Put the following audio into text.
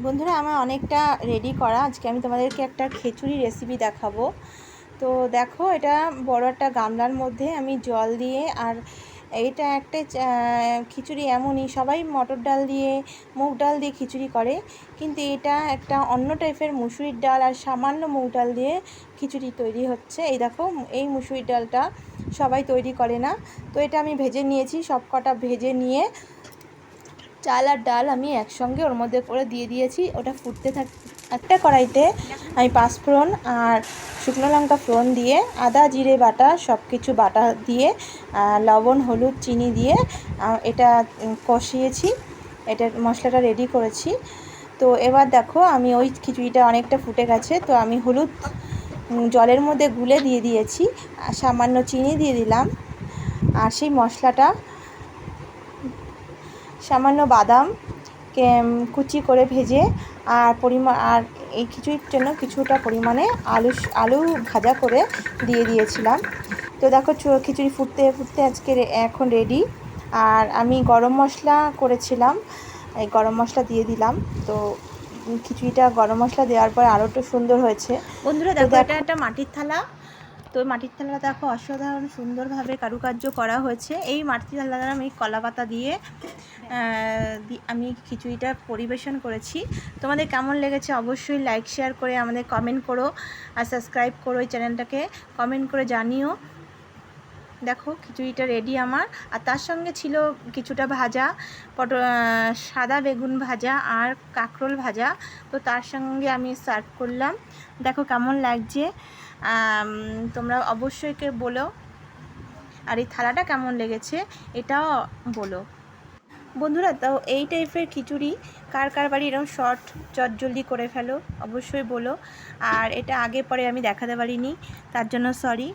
বন্ধুরা, আমার অনেকটা রেডি করা। আজকে আমি তোমাদেরকে একটা খিচুড়ি রেসিপি দেখাবো। তো দেখো, এটা বড় একটা গামলার মধ্যে আমি জল দিয়ে, আর এটা একটা খিচুড়ি এমনই সবাই মটর ডাল দিয়ে, মুগ ডাল দিয়ে খিচুড়ি করে, কিন্তু এটা একটা অন্য টাইপের মুসুরির ডাল আর সামান্য মুগ ডাল দিয়ে খিচুড়ি তৈরি হচ্ছে। এই দেখো, এই মুসুরির ডালটা সবাই তৈরি করে না। তো এটা আমি ভেজে নিয়েছি, সব কটা ভেজে নিয়ে চাল আর ডাল আমি একসঙ্গে ওর মধ্যে করে দিয়ে দিয়েছি। ওটা ফুটতে একটা কড়াইতে আমি পাঁচফোড়ন আর শুকনো লঙ্কা ফোড়ন দিয়ে, আদা জিরে বাটা সব কিছু বাটা দিয়ে, লবণ হলুদ চিনি দিয়ে এটা কষিয়েছি। এটার মশলাটা রেডি করেছি। তো এবার দেখো, আমি ওই খিচুড়িটা অনেকটা ফুটে গেছে, তো আমি হলুদ জলের মধ্যে গুলে দিয়ে দিয়েছি, সামান্য চিনি দিয়ে দিলাম, আর সেই মশলাটা সামান্য বাদাম কুচি করে ভেজে আর এই খিচুড়ির জন্য কিছুটা পরিমাণে আলু ভাজা করে দিয়ে দিয়েছিলাম। তো দেখো, খিচুড়ি ফুটতে ফুটতে আজকে এখন রেডি। আর আমি গরম মশলা করেছিলাম, এই গরম মশলা দিয়ে দিলাম। তো খিচুড়িটা গরম মশলা দেওয়ার পর আরও একটু সুন্দর হয়েছে। বন্ধুরা দেখো, এটা একটা মাটির থালা। তো মাটির থালাটা দেখো অসাধারণ সুন্দরভাবে কারুকার্য করা হয়েছে। এই মাটির থালাটা আমি কলাপাতা দিয়ে আমি খিচুড়িটা পরিবেশন করেছি। তোমাদের কেমন লেগেছে অবশ্যই লাইক শেয়ার করে আমাদের কমেন্ট করো, আর সাবস্ক্রাইব করো এই চ্যানেলটাকে, কমেন্ট করে জানিও। দেখো, খিচুড়িটা রেডি আমার। আর তার সঙ্গে ছিল কিছুটা ভাজা, সাদা বেগুন ভাজা আর কাঁকরোল ভাজা। তো তার সঙ্গে আমি সার্ভ করলাম। দেখো কেমন লাগছে, তোমরা অবশ্যই বলো। আর এই থালাটা কেমন লেগেছে এটাও বলো। বন্ধুরা, তো এই টাইপের খিচুড়ি কার কার বাড়ি এরকম শর্ট চটজলদি করে ফেলো, অবশ্যই বলো। আর এটা আগে পরে আমি দেখাতে পারিনি, তার জন্য সরি।